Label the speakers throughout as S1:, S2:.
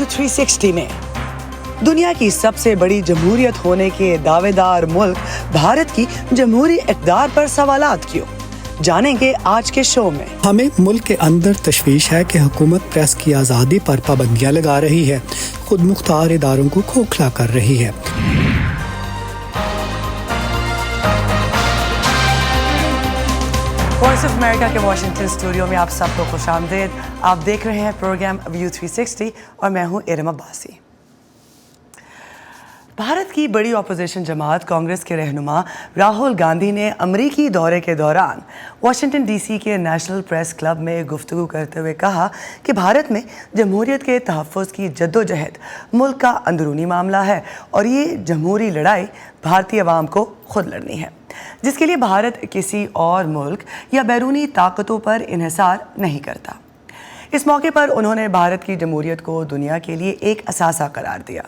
S1: 360 में दुनिया की सबसे बड़ी जमहूरियत होने के दावेदार मुल्क भारत की जमहूरी इक़्तिदार पर सवालात क्यों, जानेंगे आज के शो में।
S2: हमें मुल्क के अंदर तशवीश है कि हुकूमत प्रेस की आज़ादी पर पाबंदियाँ लगा रही है, खुद मुख्तार इदारों को खोखला कर रही है।
S1: वॉइस ऑफ अमेरिका के वाशिंगटन स्टूडियो में आप सबको खुशामदीद। आप देख रहे हैं प्रोग्राम व्यू 360 और मैं हूं इरम अब्बासी। भारत की बड़ी अपोजिशन जमात कांग्रेस के रहनुमा राहुल गांधी ने अमरीकी दौरे के दौरान वाशिंगटन डीसी के नेशनल प्रेस क्लब में गुफ्तगू करते हुए कहा कि भारत में जमहूरियत के तहफ़्फ़ुज़ की जद्दोजहद मुल्क का अंदरूनी मामला है और ये जमहूरी लड़ाई भारतीय अवाम को खुद लड़नी है, जिसके लिए भारत किसी और मुल्क या बैरूनी ताकतों पर इन्हिसार नहीं करता। इस मौके पर उन्होंने भारत की जमहूरियत को दुनिया के लिए एक असासा करार दिया,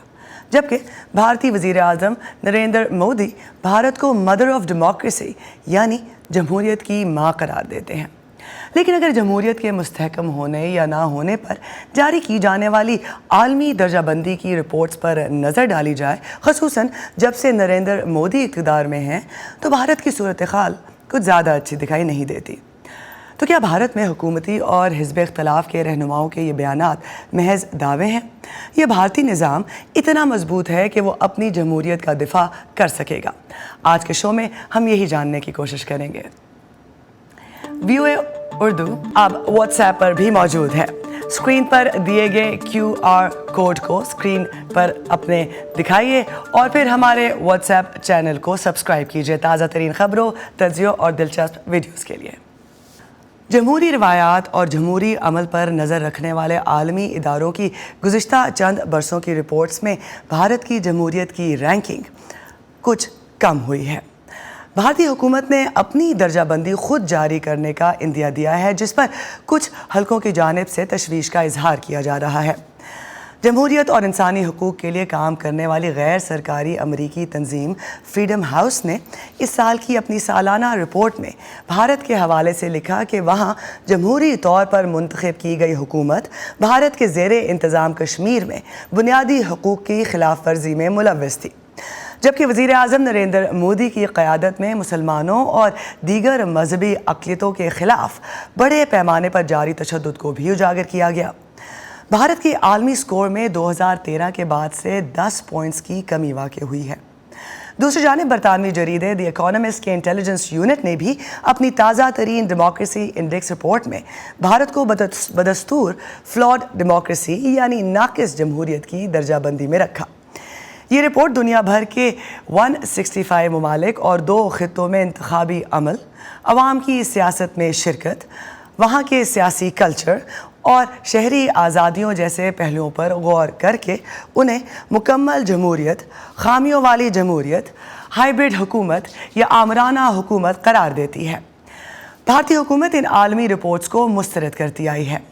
S1: जबकि भारतीय वज़ीर आज़म नरेंद्र मोदी भारत को मदर ऑफ डेमोक्रेसी यानी जमहूरियत की माँ करार देते हैं। लेकिन अगर जमहूरियत के मुस्तहकम होने या ना होने पर जारी की जाने वाली आलमी दर्जाबंदी की रिपोर्ट्स पर नज़र डाली जाए, ख़ुसूसन जब से नरेंद्र मोदी इक़्तिदार में हैं, तो भारत की सूरत हाल कुछ ज़्यादा अच्छी दिखाई नहीं देती। तो क्या भारत में हुकूमती और हिज़्ब इख्तलाफ के रहनुमाओं के ये बयानात महज दावे हैं, या भारतीय निज़ाम इतना मजबूत है कि वो अपनी जमहूरियत का दिफा कर सकेगा? आज के शो में हम यही जानने की कोशिश करेंगे। VOA उर्दू अब व्हाट्सएप पर भी मौजूद है। स्क्रीन पर दिए गए QR कोड को स्क्रीन पर अपने दिखाइए और फिर हमारे व्हाट्सएप चैनल को सब्सक्राइब कीजिए ताज़ा तरीन खबरों, तज्ज़ियों और दिलचस्प वीडियोज़ के लिए। जमहूरी रवायात और जमहूरी अमल पर नज़र रखने वाले आलमी इदारों की गुज़िश्ता चंद बरसों की रिपोर्ट्स में भारत की जमहूरियत की रैंकिंग कुछ कम हुई है। भारतीय हुकूमत ने अपनी दर्जाबंदी खुद जारी करने का इंदिया दिया है, जिस पर कुछ हलकों की जानिब से तशवीश का इजहार किया जा रहा है। जमहूरियत और इंसानी हुकूक के लिए काम करने वाली गैर सरकारी अमरीकी तंजीम फ्रीडम हाउस ने इस साल की अपनी सालाना रिपोर्ट में भारत के हवाले से लिखा कि वहाँ जमहूरी तौर पर मुंतखब की गई हुकूमत भारत के ज़ेरे इंतज़ाम कश्मीर में बुनियादी हुकूक की खिलाफ वर्जी में मुलव्वस थी, जबकि वज़ीर आज़म नरेंद्र मोदी की क़यादत में मुसलमानों और दीगर मजहबी अक़लियतों के ख़िलाफ़ बड़े पैमाने पर जारी तशद्दुद को भी उजागर किया गया। भारत की आलमी स्कोर में 2013 के बाद से 10 पॉइंट्स की कमी वाक़ई हुई है। दूसरी जानिब बरतानवी जरीदे द इकोनॉमिस्ट के इंटेलिजेंस यूनिट ने भी अपनी ताज़ा तरीन डेमोक्रेसी इंडेक्स रिपोर्ट में भारत को बदस्तूर फ्लॉड डेमोक्रेसी यानी नाक़िस जमहूरियत की दर्जाबंदी में रखा। ये रिपोर्ट दुनिया भर के 165 ममालिक और 2 खित्तों में इंतखाबी अमल, अवाम की सियासत में शिरकत, वहाँ के सियासी कल्चर और शहरी आज़ादियों जैसे पहलुओं पर गौर करके उन्हें मुकम्मल जमहूरियत, खामियों वाली जमहूरियत, हाइब्रिड हुकूमत या आमराना हुकूमत करार देती है। भारतीय हुकूमत इन आलमी रिपोर्ट्स को मुस्तरद करती आई है।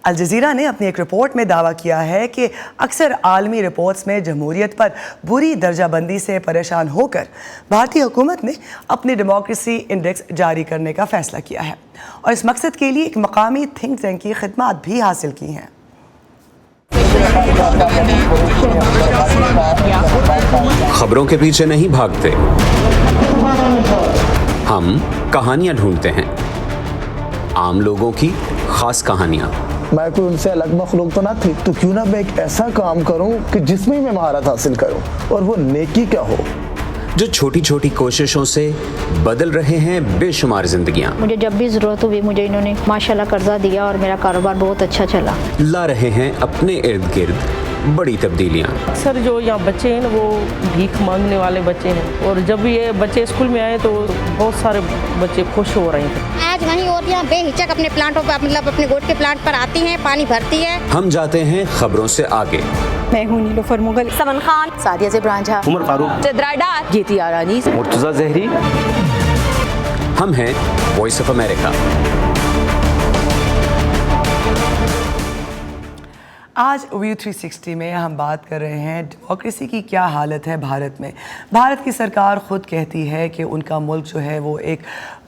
S1: अल जज़ीरा ने अपनी एक रिपोर्ट में दावा किया है कि अक्सर आलमी रिपोर्ट्स में जमहूरियत पर बुरी दर्जाबंदी से परेशान होकर भारतीय हुकूमत ने अपनी डेमोक्रेसी इंडेक्स जारी करने का फ़ैसला किया है और इस मकसद के लिए एक मकामी थिंक टैंक की खिदमात भी हासिल की हैं।
S3: खबरों के पीछे नहीं भागते, हम कहानियां ढूंढते हैं, आम लोगों की खास कहानियां।
S4: मैं कोई उनसे अलग मखलूक तो ना थी, तो क्यों ना मैं एक ऐसा काम करूं कि जिसमें मैं महारत हासिल करूं, और वो नेकी क्या हो,
S3: जो छोटी छोटी कोशिशों से बदल रहे हैं बेशुमार जिंदगियां।
S5: मुझे जब भी जरूरत हुई मुझे इन्होंने माशाल्लाह कर्जा दिया और मेरा कारोबार बहुत अच्छा चला।
S3: ला रहे हैं अपने इर्द गिर्द बड़ी तब्दीलियां।
S6: अक्सर जो यहाँ बच्चे हैं वो भीख मांगने वाले बच्चे हैं, और जब ये बच्चे स्कूल में आए तो बहुत सारे बच्चे खुश हो रहे हैं।
S7: आज वहीं और यहाँ बेहिचक अपने प्लांटों पर, मतलब अपने गोट के प्लांट पर आती हैं, पानी भरती है।
S3: हम जाते हैं खबरों से आगे।
S8: मैं हूँ नीलोफर मुगल,
S9: समन खान,
S8: सादिया ज़ेबरान झा,
S10: उमर फारूक,
S9: जिद्रा डार,
S8: गीती आरानी,
S10: मुर्तज़ा ज़हरी।
S3: हम हैं वॉइस ऑफ अमेरिका।
S1: आज व्यू 360 में हम बात कर रहे हैं डेमोक्रेसी की क्या हालत है भारत में। भारत की सरकार खुद कहती है कि उनका मुल्क जो है वो एक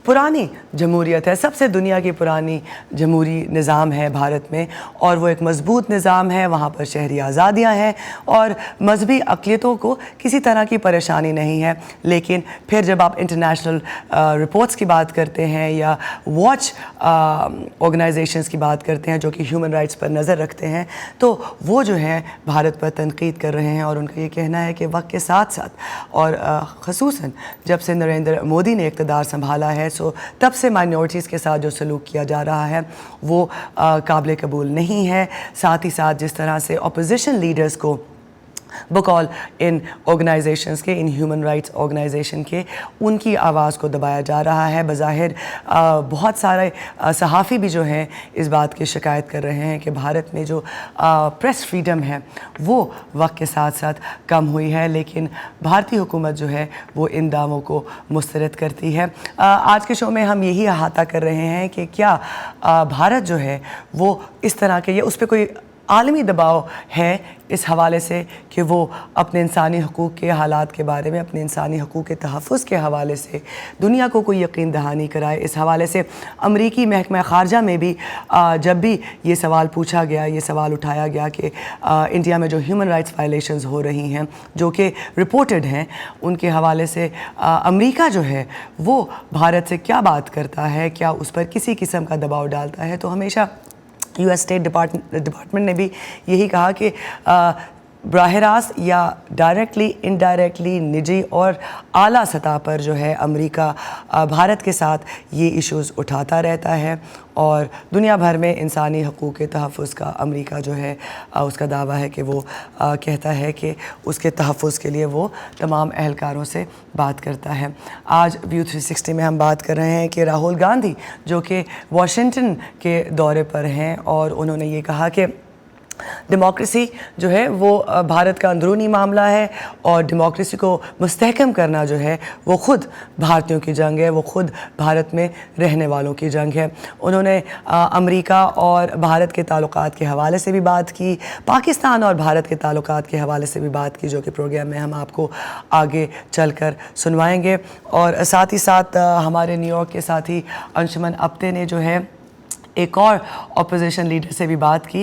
S1: पुरानी जमहूरियत है, सबसे दुनिया की पुरानी जमहूरी निज़ाम है भारत में, और वो एक मजबूत निज़ाम है। वहाँ पर शहरी आज़ादियाँ हैं और मजहबी अक़लियतों को किसी तरह की परेशानी नहीं है। लेकिन फिर जब आप इंटरनेशनल रिपोर्ट्स की बात करते हैं या वॉच ऑर्गेनाइजेशंस की बात करते हैं जो कि ह्यूमन राइट्स पर नज़र रखते हैं, तो वो जो है भारत पर तनकीद कर रहे हैं। और उनका ये कहना है कि वक्त के साथ साथ और ख़ुसूसन जब से नरेंद्र मोदी ने इक़्तिदार संभाला है, सो तब से माइनॉरिटीज़ के साथ जो सलूक किया जा रहा है वो काबिल कबूल नहीं है। साथ ही साथ जिस तरह से अपोजिशन लीडर्स को बकौल इन ऑर्गेनाइजेशंस के, इन ह्यूमन राइट्स ऑर्गेनाइजेशन के, उनकी आवाज़ को दबाया जा रहा है। बज़ाहिर बहुत सारे सहाफ़ी भी जो हैं इस बात की शिकायत कर रहे हैं कि भारत में जो प्रेस फ्रीडम है वो वक्त के साथ साथ कम हुई है। लेकिन भारतीय हुकूमत जो है वो इन दावों को मुस्तरद करती है। आज के शो में हम यही अहाता कर रहे हैं कि क्या भारत जो है वो इस तरह के, या उस पर कोई आलमी दबाव है इस हवाले से कि वो अपने इंसानी हकूक़ के हालात के बारे में, अपने इंसानी हकूक़ के तहफ़्फ़ुज़ के हवाले से दुनिया को कोई यकीन दहानी कराए। इस हवाले से अमरीकी महकमा ख़ारजा में भी जब भी ये सवाल पूछा गया, ये सवाल उठाया गया कि इंडिया में जो ह्यूमन राइट्स वायलेशंस हो रही हैं जो कि रिपोर्टेड हैं, उनके हवाले से अमरीका जो है वो भारत से क्या बात करता है, क्या उस पर किसी किस्म का दबाव डालता है। तो हमेशा US स्टेट डिपार्टमेंट ने भी यही कहा कि बराह रास्त या डायरेक्टली, इनडायरेक्टली, निजी और आला सतह पर जो है अमेरिका भारत के साथ ये इश्यूज़ उठाता रहता है। और दुनिया भर में इंसानी हकूक़ के तहफ़्फ़ुज़ का अमेरिका जो है उसका दावा है कि वो कहता है कि उसके तहफ़्फ़ुज़ के लिए वो तमाम अहलकारों से बात करता है। आज व्यू 360 में हम बात कर रहे हैं कि राहुल गांधी जो कि वाशिंगटन के दौरे पर हैं, और उन्होंने ये कहा कि डेमोक्रेसी जो है वो भारत का अंदरूनी मामला है, और डेमोक्रेसी को मुस्तहकम करना जो है वो ख़ुद भारतीयों की जंग है, वो ख़ुद भारत में रहने वालों की जंग है। उन्होंने अमेरिका और भारत के ताल्लुकात के हवाले से भी बात की, पाकिस्तान और भारत के ताल्लुकात के हवाले से भी बात की, जो कि प्रोग्राम में हम आपको आगे चलकर सुनवाएंगे। और साथ ही साथ हमारे न्यूयॉर्क के साथी अंशुमन अप्ते ने जो है एक और अपोजिशन लीडर से भी बात की।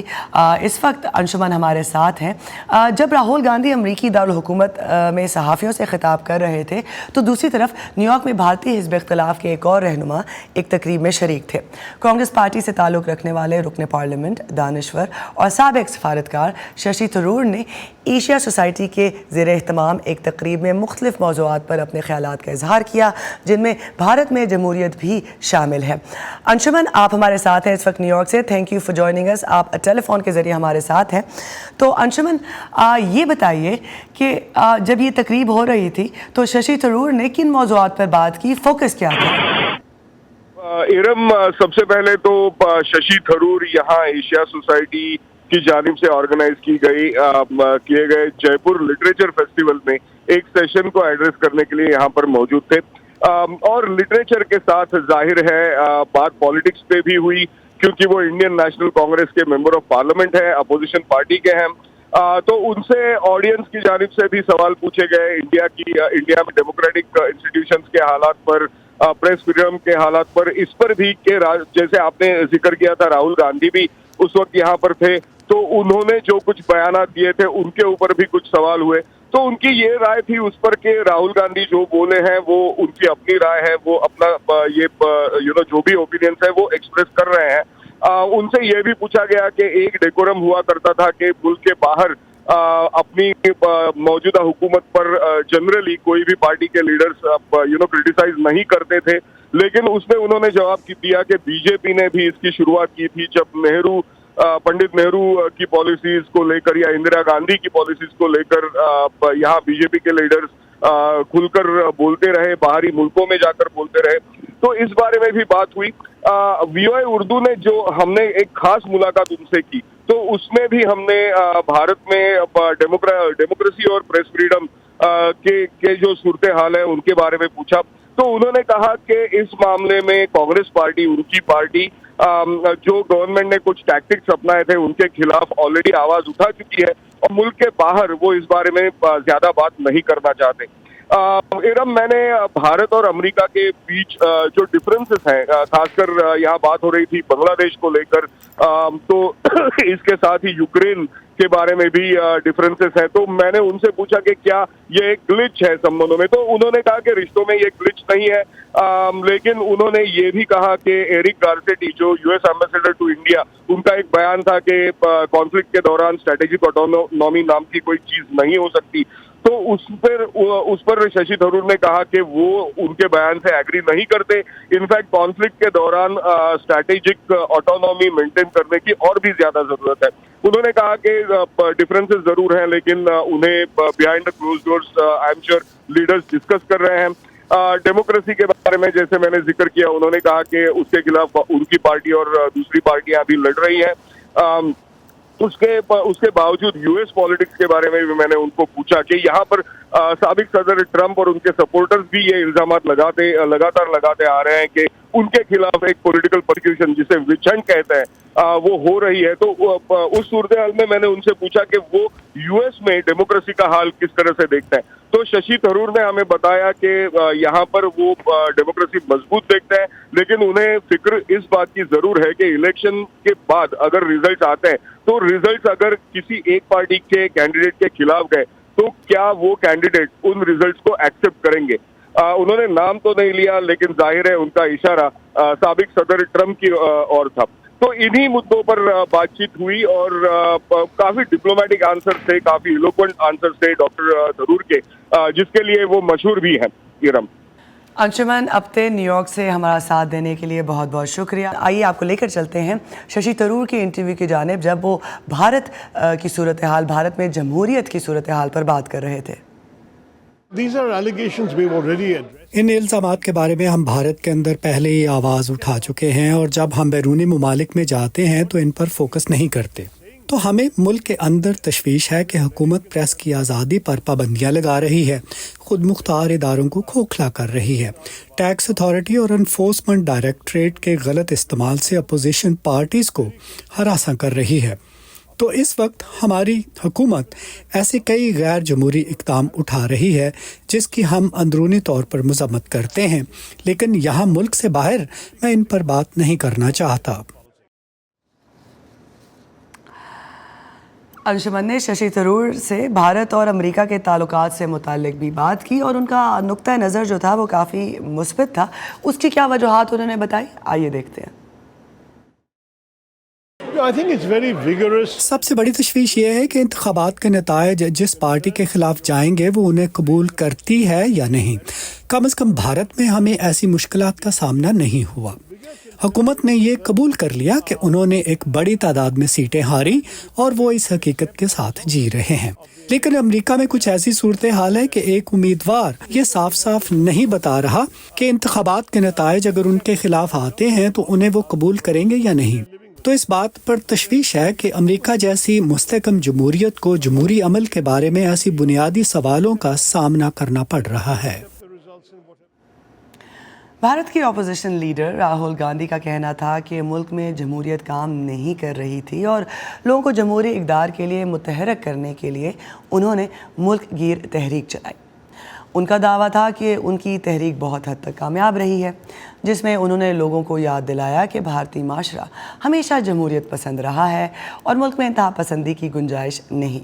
S1: इस वक्त अंशुमन हमारे साथ हैं। जब राहुल गांधी अमरीकी दारुल हुकूमत में सहाफ़ियों से ख़िताब कर रहे थे, तो दूसरी तरफ न्यूयॉर्क में भारतीय हिज़्ब इख्तिलाफ़ के एक और रहनुमा एक तकरीब में शरीक थे। कांग्रेस पार्टी से ताल्लुक़ रखने वाले रुकन पार्लियामेंट, दानिश्वर और साबिक़ सफारतकार शशि थरूर ने एशिया सोसाइटी के ज़ेर एहतमाम एक तकरीब में मुख्तलिफ़ मौज़ूआत पर अपने ख़यालात का इजहार किया, जिनमें भारत में जमहूरियत भी शामिल है। अंशुमन, आप हमारे साथ हैं इस वक्त न्यूयॉर्क से। Thank you for joining us. आप टेलीफोन के ज़रिए हमारे साथ हैं। तो अंशुमन, ये बताइए कि जब ये तकरीब हो रही थी तो शशि थरूर ने किन मौज़ूआत पर बात की, फोकस क्या था?
S9: इरम, सबसे पहले तो शशि थरूर यहाँ एशिया सोसाइटी की जानिब से ऑर्गेनाइज किए गए जयपुर लिटरेचर फेस्टिवल में एक सेशन को एड्रेस करने के लिए यहाँ पर मौजूद थे। और लिटरेचर के साथ जाहिर है बात पॉलिटिक्स पे भी हुई, क्योंकि वो इंडियन नेशनल कांग्रेस के मेंबर ऑफ पार्लियामेंट है, अपोजिशन पार्टी के हैं। तो उनसे ऑडियंस की जानिब से भी सवाल पूछे गए इंडिया में डेमोक्रेटिक इंस्टीट्यूशंस के हालात पर, प्रेस फ्रीडम के हालात पर, इस पर भी कि जैसे आपने जिक्र किया था राहुल गांधी भी उस वक्त यहाँ पर थे, तो उन्होंने जो कुछ बयानात दिए थे उनके ऊपर भी कुछ सवाल हुए। तो उनकी ये राय थी उस पर कि राहुल गांधी जो बोले हैं वो उनकी अपनी राय है, वो अपना जो भी ओपिनियंस है वो एक्सप्रेस कर रहे हैं। उनसे ये भी पूछा गया कि एक डेकोरम हुआ करता था कि मुल्क के बाहर अपनी मौजूदा हुकूमत पर जनरली कोई भी पार्टी के लीडर्स क्रिटिसाइज नहीं करते थे, लेकिन उसमें उन्होंने जवाब दिया कि बीजेपी ने भी इसकी शुरुआत की थी जब पंडित नेहरू की पॉलिसीज को लेकर या इंदिरा गांधी की पॉलिसीज को लेकर यहाँ बीजेपी के लीडर्स खुलकर बोलते रहे, बाहरी मुल्कों में जाकर बोलते रहे। तो इस बारे में भी बात हुई। VOA उर्दू ने जो हमने एक खास मुलाकात उनसे की, तो उसमें भी हमने भारत में डेमोक्रेसी और प्रेस फ्रीडम के जो सूरत हाल है उनके बारे में पूछा। तो उन्होंने कहा कि इस मामले में कांग्रेस पार्टी, उनकी पार्टी जो गवर्नमेंट ने कुछ टैक्टिक्स अपनाए थे उनके खिलाफ ऑलरेडी आवाज उठा चुकी है, और मुल्क के बाहर वो इस बारे में ज्यादा बात नहीं करना चाहते। इरम, मैंने भारत और अमेरिका के बीच जो डिफरेंसेस हैं, खासकर यहाँ बात हो रही थी बांग्लादेश को लेकर, तो इसके साथ ही यूक्रेन के बारे में भी डिफरेंसेस हैं। तो मैंने उनसे पूछा कि क्या ये एक ग्लिच है संबंधों में, तो उन्होंने कहा कि रिश्तों में ये ग्लिच नहीं है, लेकिन उन्होंने ये भी कहा कि एरिक गारसेटी, जो यूएस एम्बेसडर टू इंडिया, उनका एक बयान था कि कॉन्फ्लिक्ट के दौरान स्ट्रेटेजिक ऑटोनॉमी नाम की कोई चीज नहीं हो सकती। तो उस पर शशि थरूर ने कहा कि वो उनके बयान से एग्री नहीं करते। इनफैक्ट कॉन्फ्लिक्ट के दौरान स्ट्रैटेजिक ऑटोनॉमी मेंटेन करने की और भी ज्यादा जरूरत है। उन्होंने कहा कि डिफरेंसेस जरूर हैं, लेकिन उन्हें behind the close doors I am sure leaders discuss कर रहे हैं। डेमोक्रेसी के बारे में जैसे मैंने जिक्र किया, उन्होंने कहा कि उसके खिलाफ उनकी पार्टी और दूसरी पार्टियां अभी लड़ रही हैं। उसके बावजूद यूएस पॉलिटिक्स के बारे में भी मैंने उनको पूछा कि यहाँ पर साबिक सदर ट्रंप और उनके सपोर्टर्स भी ये इल्जाम लगातार लगाते आ रहे हैं कि उनके खिलाफ एक पॉलिटिकल परक्यूशन, जिसे विच हंट कहते हैं, वो हो रही है। तो उस सूरत हाल में मैंने उनसे पूछा कि वो यूएस में डेमोक्रेसी का हाल किस तरह से देखते हैं। तो शशि थरूर ने हमें बताया कि यहाँ पर वो डेमोक्रेसी मजबूत देखते हैं, लेकिन उन्हें फिक्र इस बात की जरूर है कि इलेक्शन के बाद अगर रिजल्ट आते हैं, तो रिजल्ट अगर किसी एक पार्टी के कैंडिडेट के खिलाफ गए, तो क्या वो कैंडिडेट उन रिजल्ट्स को एक्सेप्ट करेंगे। उन्होंने नाम तो नहीं लिया, लेकिन जाहिर है उनका इशारा साबिक सदर ट्रंप की ओर था। तो इन्हीं मुद्दों पर बातचीत हुई और काफी डिप्लोमेटिक आंसर थे, काफी इलोक्वेंट आंसर थे डॉक्टर थरूर के, जिसके लिए वो मशहूर भी हैं। इरम,
S1: अंशुमन अपते न्यूयॉर्क से हमारा साथ देने के लिए बहुत बहुत शुक्रिया। आइए आपको लेकर चलते हैं शशि थरूर के इंटरव्यू की जानिब, जब वो भारत की सूरत हाल, भारत में जमहूरियत की सूरत हाल पर बात कर रहे थे।
S2: इन इल्ज़ामात के बारे में हम भारत के अंदर पहले ही आवाज़ उठा चुके हैं, और जब हम बैरूनी ममालिक में जाते हैं तो इन पर फोकस नहीं करते। तो हमें मुल्क के अंदर तशवीश है कि हुकूमत प्रेस की आज़ादी पर पाबंदियाँ लगा रही है, खुद मुख्तार इदारों को खोखला कर रही है, टैक्स अथॉरिटी और एनफोर्समेंट डायरेक्टरेट के गलत इस्तेमाल से अपोजिशन पार्टीज़ को हरासा कर रही है। तो इस वक्त हमारी हुकूमत ऐसे कई गैर जमहूरी इक़दाम उठा रही है जिसकी हम अंदरूनी तौर पर मज़म्मत करते हैं, लेकिन यहाँ मुल्क से बाहर मैं इन पर बात नहीं करना चाहता।
S1: अंशुमन ने शशि थरूर से भारत और अमेरिका के ताल्लुकात से मुताल्लिक भी बात की, और उनका नुक्ता नज़र जो था वो काफ़ी मुस्बित था। उसकी क्या वजूहात उन्होंने बताई, आइए देखते हैं।
S2: सबसे बड़ी तशवीश ये है कि इंतखाबात के नतायज जिस पार्टी के खिलाफ जाएंगे वो उन्हें कबूल करती है या नहीं। कम से कम भारत में हमें ऐसी मुश्किलात का सामना नहीं हुआ। हुकूमत ने ये कबूल कर लिया कि उन्होंने एक बड़ी तादाद में सीटें हारी और वो इस हकीकत के साथ जी रहे हैं। लेकिन अमेरिका में कुछ ऐसी सूरत हाल है कि एक उम्मीदवार ये साफ साफ नहीं बता रहा कि इंतखाबात के नतायज अगर उनके खिलाफ आते हैं तो उन्हें वो कबूल करेंगे या नहीं। तो इस बात पर तशवीश है कि अमेरिका जैसी मुस्तकम जमहूरियत को जमहूरी अमल के बारे में ऐसी बुनियादी सवालों का सामना करना पड़ रहा है।
S1: भारत की अपोजिशन लीडर राहुल गांधी का कहना था कि मुल्क में जमहूरियत काम नहीं कर रही थी और लोगों को जमहूरी इक़दार के लिए मुतहरक करने के लिए उन्होंने मुल्क गिर तहरीक चलाई। उनका दावा था कि उनकी तहरीक बहुत हद तक कामयाब रही है, जिसमें उन्होंने लोगों को याद दिलाया कि भारतीय माशरा हमेशा जमहूरियत पसंद रहा है और मुल्क में इंतहा पसंदी की गुंजाइश नहीं।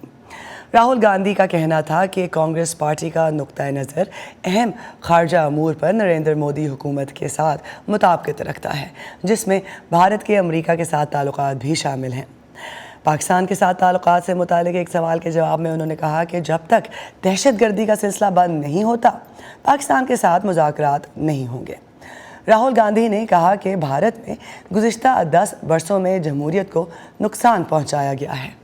S1: राहुल गांधी का कहना था कि कांग्रेस पार्टी का नुक्ता नज़र अहम खारजा अमूर पर नरेंद्र मोदी हुकूमत के साथ मुताबिकत रखता है, जिसमें भारत के अमेरिका के साथ ताल्लुकात भी शामिल हैं। पाकिस्तान के साथ ताल्लुकात से मुतालिक एक सवाल के जवाब में उन्होंने कहा कि जब तक दहशतगर्दी का सिलसिला बंद नहीं होता, पाकिस्तान के साथ मुज़ाकरात नहीं होंगे। राहुल गांधी ने कहा कि भारत में गुज़िश्ता 10 वर्षों में जमहूरियत को नुकसान पहुंचाया गया है।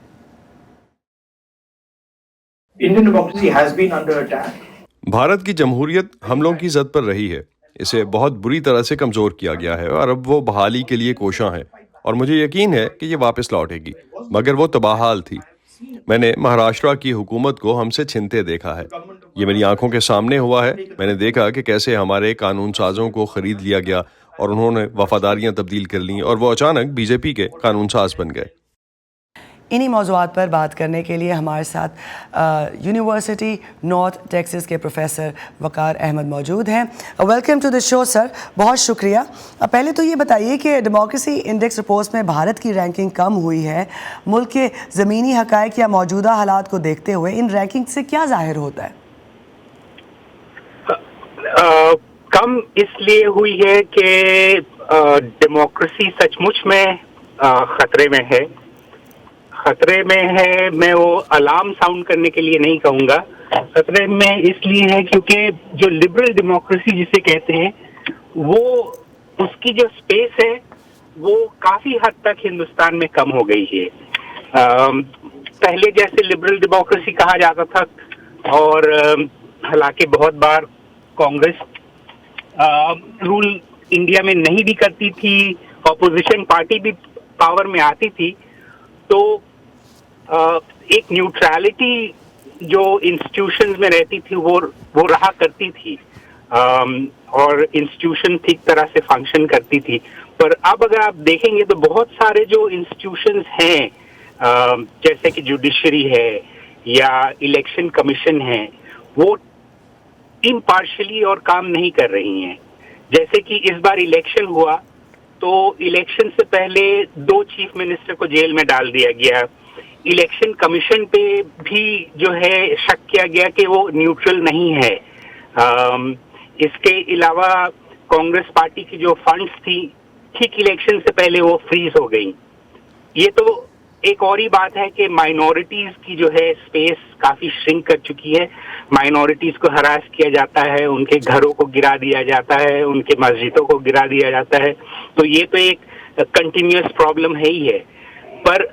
S10: भारत की जमहूरियत हमलों की जद पर रही है। इसे बहुत बुरी तरह से कमज़ोर किया गया है और अब वो बहाली के लिए कोशां है और मुझे यकीन है कि ये वापस लौटेगी, मगर वो तबाहाल थी। मैंने महाराष्ट्र की हुकूमत को हमसे छिनते देखा है। ये मेरी आंखों के सामने हुआ है। मैंने देखा कि कैसे हमारे कानून साजों को खरीद लिया गया और उन्होंने वफादारियां तब्दील कर लीं और वो अचानक बीजेपी के कानून साज बन गए।
S1: इन्हीं मौज़ूआत पर बात करने के लिए हमारे साथ यूनिवर्सिटी नॉर्थ टेक्सास के प्रोफेसर वकार अहमद मौजूद हैं। Welcome to the show sir, बहुत शुक्रिया। पहले तो ये बताइए कि डेमोक्रेसी इंडेक्स रिपोर्ट्स में भारत की रैंकिंग कम हुई है। मुल्क के ज़मीनी हक़ाइक़ या मौजूदा हालात को देखते हुए इन रैंकिंग से क्या ज़ाहिर होता है?
S11: कम इसलिए हुई है कि डेमोक्रेसी सचमुच में खतरे में है। खतरे में है, मैं वो अलार्म साउंड करने के लिए नहीं कहूँगा। खतरे में इसलिए है क्योंकि जो लिबरल डेमोक्रेसी जिसे कहते हैं, वो उसकी जो स्पेस है वो काफी हद तक हिंदुस्तान में कम हो गई है। पहले जैसे लिबरल डेमोक्रेसी कहा जाता था, और हालांकि बहुत बार कांग्रेस रूल इंडिया में नहीं भी करती थी, ऑपोजिशन पार्टी भी पावर में आती थी, तो एक न्यूट्रलिटी जो इंस्टीट्यूशंस में रहती थी वो रहा करती थी, और इंस्टीट्यूशन ठीक तरह से फंक्शन करती थी। पर अब अगर आप देखेंगे तो बहुत सारे जो इंस्टीट्यूशंस हैं, जैसे कि जुडिशरी है या इलेक्शन कमीशन है, वो इम्पार्शियली और काम नहीं कर रही हैं। जैसे कि इस बार इलेक्शन हुआ तो इलेक्शन से पहले 2 चीफ मिनिस्टर को जेल में डाल दिया गया। इलेक्शन कमीशन पे भी जो है शक किया गया कि वो न्यूट्रल नहीं है। इसके अलावा कांग्रेस पार्टी की जो फंड्स थी ठीक इलेक्शन से पहले वो फ्रीज हो गई। ये तो एक और ही बात है कि माइनॉरिटीज की जो है स्पेस काफी श्रिंक कर चुकी है। माइनॉरिटीज को हरास किया जाता है, उनके घरों को गिरा दिया जाता है, उनके मस्जिदों को गिरा दिया जाता है। तो ये तो एक कंटिन्यूअस प्रॉब्लम है ही है। पर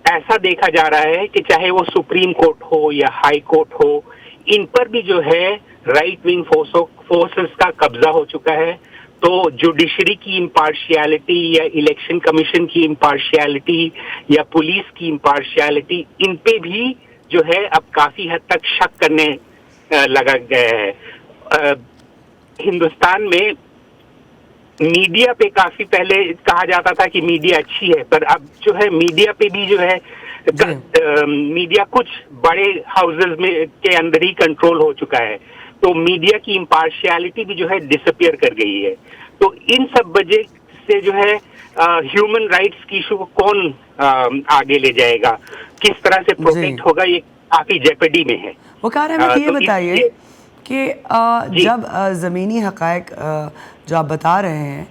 S11: ऐसा देखा जा रहा है कि चाहे वो सुप्रीम कोर्ट हो या हाई कोर्ट हो, इन पर भी जो है राइट विंग फोर्सेस का कब्जा हो चुका है। तो जुडिशरी की इम्पार्शियलिटी या इलेक्शन कमीशन की इम्पार्शियलिटी या पुलिस की इम्पार्शियलिटी, इन पे भी जो है अब काफी हद तक शक करने लगा गया है। हिंदुस्तान में मीडिया पे काफी पहले कहा जाता था कि मीडिया अच्छी है, पर अब जो है मीडिया पे भी जो है मीडिया कुछ बड़े हाउसेस में के अंदर ही कंट्रोल हो चुका है। तो मीडिया की इम्पार्शियलिटी भी जो है डिसअपियर कर गई है। तो इन सब वजह से जो है ह्यूमन राइट्स की इशू को कौन आगे ले जाएगा, किस तरह से प्रोटेक्ट होगा, ये काफी जेपेडी में है।
S1: वकार अहमद, ये बताइए कि जब ज़मीनी हक़ाइक़ जो आप बता रहे हैं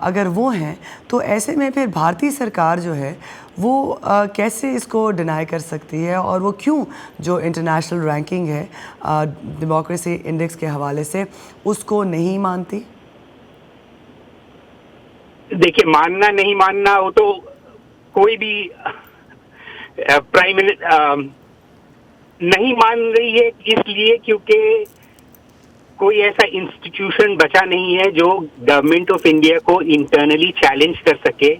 S1: अगर वो हैं, तो ऐसे में फिर भारतीय सरकार जो है वो कैसे इसको डिनाई कर सकती है, और वो क्यों जो इंटरनेशनल रैंकिंग है डेमोक्रेसी इंडेक्स के हवाले से उसको नहीं मानती?
S11: देखिए, मानना नहीं मानना वो तो कोई भी प्राइम मिनिस्टर नहीं मान रही है, इसलिए क्योंकि कोई ऐसा इंस्टीट्यूशन बचा नहीं है जो गवर्नमेंट ऑफ इंडिया को इंटरनली चैलेंज कर सके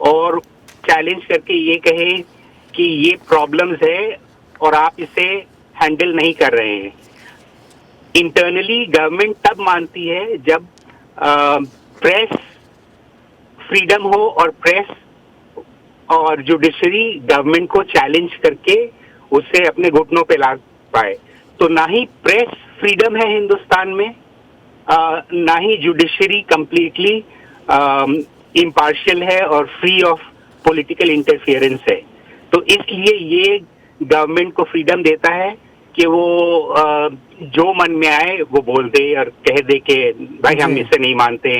S11: और चैलेंज करके ये कहे कि ये प्रॉब्लम्स है और आप इसे हैंडल नहीं कर रहे हैं। इंटरनली गवर्नमेंट तब मानती है जब प्रेस फ्रीडम हो और प्रेस और जुडिशरी गवर्नमेंट को चैलेंज करके उसे अपने घुटनों पे ला पाए। तो ना ही प्रेस फ्रीडम है हिंदुस्तान में, ना ही जुडिशरी कंप्लीटली इम्पार्शियल है और फ्री ऑफ पॉलिटिकल इंटरफियरेंस है। तो इसलिए ये गवर्नमेंट को फ्रीडम देता है कि वो जो मन में आए वो बोल दे और कह दे कि भाई हम इसे नहीं मानते।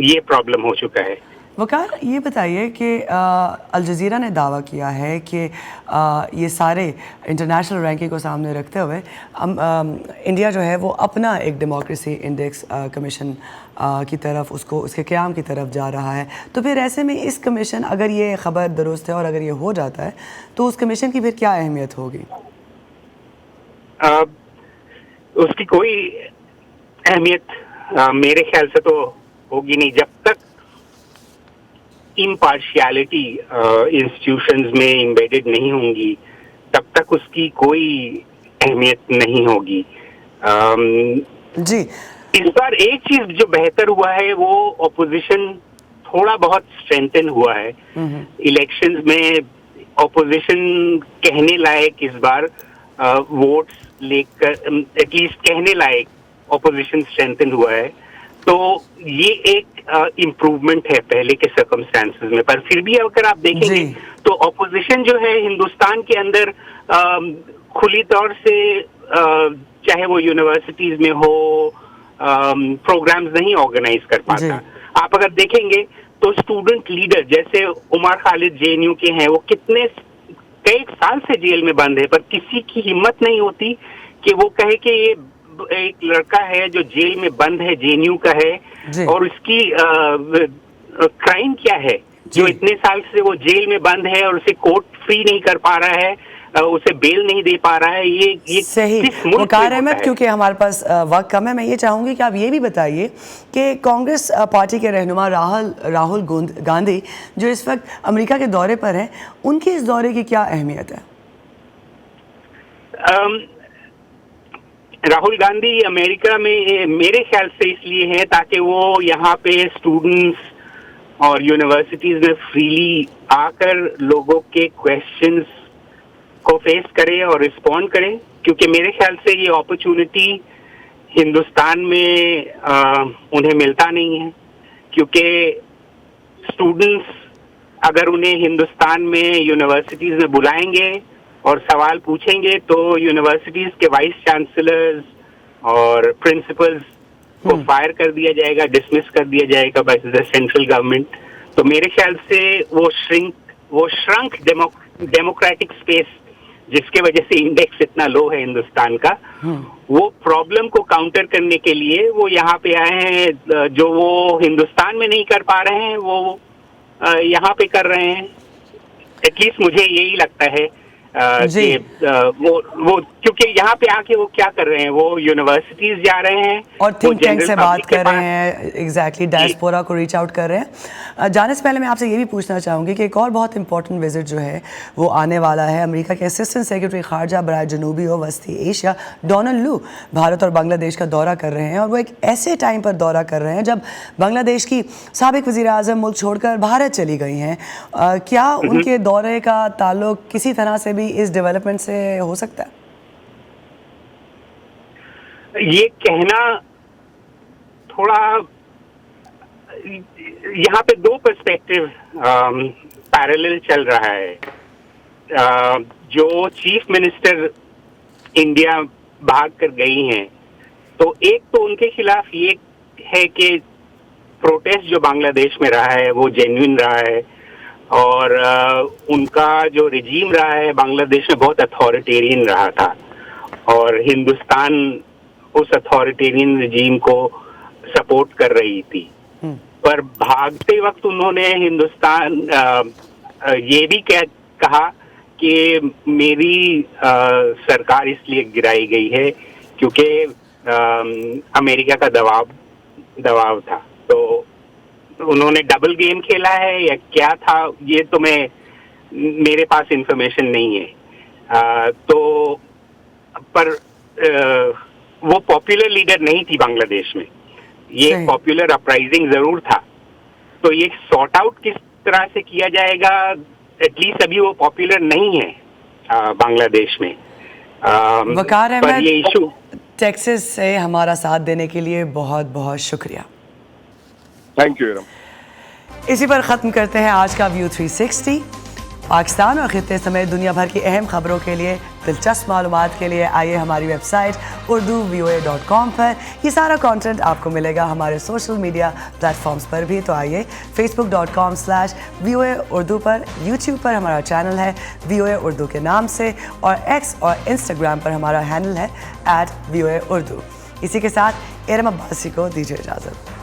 S11: ये प्रॉब्लम हो चुका है।
S1: वकार, ये बताइए कि अल जज़ीरा ने दावा किया है कि ये सारे इंटरनेशनल रैंकिंग को सामने रखते हुए इंडिया जो है वो अपना एक डेमोक्रेसी इंडेक्स कमीशन की तरफ उसके क़याम की तरफ जा रहा है। तो फिर ऐसे में इस कमीशन, अगर ये ख़बर दुरुस्त है और अगर ये हो जाता है, तो उस कमीशन की फिर क्या अहमियत होगी?
S11: उसकी कोई अहमियत मेरे ख्याल से तो होगी नहीं। जब तक इम्पार्शियलिटी इंस्टीट्यूशंस में एम्बेडेड नहीं होंगी तब तक उसकी कोई अहमियत नहीं होगी।
S1: जी,
S11: इस बार एक चीज जो बेहतर हुआ है वो ऑपोजिशन थोड़ा बहुत स्ट्रेंथन हुआ है। इलेक्शंस में ऑपोजिशन कहने लायक इस बार वोट्स लेकर एटलीस्ट कहने लायक ऑपोजिशन स्ट्रेंथन हुआ है, तो ये एक इम्प्रूवमेंट है पहले के सर्कमस्टांसेस में। पर फिर भी अगर आप देखेंगे तो ऑपोजिशन जो है हिंदुस्तान के अंदर खुली तौर से चाहे वो यूनिवर्सिटीज में हो प्रोग्राम्स नहीं ऑर्गेनाइज कर पाता। आप अगर देखेंगे तो स्टूडेंट लीडर जैसे उमर खालिद जेएनयू के हैं, वो कई साल से जेल में बंद है, पर किसी की हिम्मत नहीं होती कि वो कहे कि ये एक लड़का है जो जेल में बंद है, जेएनयू का है, और उसकी क्राइम क्या है जो इतने साल से वो जेल में बंद है और उसे कोर्ट फ्री नहीं कर पा रहा है, उसे बेल नहीं दे पा रहा है। ये
S1: सही वकार अहमद, क्योंकि हमारे पास वक्त कम है, मैं ये चाहूंगी कि आप ये भी बताइए कि कांग्रेस पार्टी के रहनुमा राहुल गांधी जो इस वक्त अमेरिका के दौरे पर हैं, उनकी इस दौरे की क्या अहमियत है?
S11: राहुल गांधी अमेरिका में मेरे ख्याल से इसलिए है ताकि वो यहाँ पे स्टूडेंट्स और यूनिवर्सिटीज में फ्रीली आकर लोगों के क्वेश्चंस को फेस करे और रिस्पॉन्ड करे, क्योंकि मेरे ख्याल से ये अपॉर्चुनिटी हिंदुस्तान में उन्हें मिलता नहीं है। क्योंकि स्टूडेंट्स अगर उन्हें हिंदुस्तान में यूनिवर्सिटीज में बुलाएंगे और सवाल पूछेंगे तो यूनिवर्सिटीज के वाइस चांसलर्स और प्रिंसिपल्स को फायर कर दिया जाएगा, डिसमिस कर दिया जाएगा बाय द सेंट्रल गवर्नमेंट। तो मेरे ख्याल से वो श्रंक डेमोक्रेटिक स्पेस जिसके वजह से इंडेक्स इतना लो है हिंदुस्तान का, वो प्रॉब्लम को काउंटर करने के लिए वो यहाँ पे आए हैं। जो वो हिंदुस्तान में नहीं कर पा रहे हैं वो यहाँ पे कर रहे हैं। एटलीस्ट मुझे यही लगता है कि वो क्योंकि यहाँ पे आके वो क्या कर रहे हैं, वो यूनिवर्सिटीज जा रहे हैं
S1: और थिंक टैंक से बात कर रहे हैं, एग्जैक्टली डायस्पोरा को रीच आउट कर रहे हैं। जाने से पहले मैं आपसे ये भी पूछना चाहूँगी कि एक और बहुत इंपॉर्टेंट विजिट जो है वो आने वाला है। अमेरिका के असिस्टेंट सेक्रेटरी खारजा बराए जनूबी और वस्ती एशिया डोनाल्ड लू भारत और बांग्लादेश का दौरा कर रहे हैं, और वो एक ऐसे टाइम पर दौरा कर रहे हैं जब बांग्लादेश की साबिक वज़ीर आज़म मुल्क छोड़कर भारत चली गई हैं। क्या उनके दौरे का ताल्लुक किसी तरह से भी इस डेवलपमेंट से हो सकता है?
S11: ये कहना थोड़ा, यहाँ पे दो पर्सपेक्टिव पैरेलल चल रहा है। जो चीफ मिनिस्टर इंडिया भाग कर गई हैं, तो एक तो उनके खिलाफ ये है कि प्रोटेस्ट जो बांग्लादेश में रहा है वो जेन्युइन रहा है, और उनका जो रिजीम रहा है बांग्लादेश में बहुत अथॉरिटेरियन रहा था, और हिंदुस्तान उस अथॉरिटेरियन रिजीम को सपोर्ट कर रही थी। पर भागते वक्त उन्होंने हिंदुस्तान ये भी कहा कि मेरी सरकार इसलिए गिराई गई है क्योंकि अमेरिका का दबाव था। तो उन्होंने डबल गेम खेला है या क्या था, ये तो मेरे पास इंफॉर्मेशन नहीं है। तो पर वो पॉपुलर लीडर नहीं थी बांग्लादेश में, ये पॉपुलर अपराइजिंग जरूर था। तो ये सॉर्ट आउट किस तरह से किया जाएगा, एटलीस्ट अभी वो पॉपुलर नहीं है बांग्लादेश में।
S1: वकार अहमद,
S11: ये इशू
S1: टेक्सास से हमारा साथ देने के लिए बहुत बहुत शुक्रिया।
S9: Thank you.
S1: इसी पर ख़त्म करते हैं आज का व्यू 360। पाकिस्तान और खित्ते समेत दुनिया भर की अहम खबरों के लिए, दिलचस्प मालूमात के लिए आइए हमारी वेबसाइट urduvoa.com पर। ये सारा कंटेंट आपको मिलेगा हमारे सोशल मीडिया प्लेटफॉर्म्स पर भी, तो आइए facebook.com/VOA उर्दू पर, YouTube पर हमारा चैनल है VOA उर्दू के नाम से, और X और Instagram पर हमारा हैंडल है @VOA उर्दू। इसी के साथ इरम अब्बासी को दीजिए इजाज़त।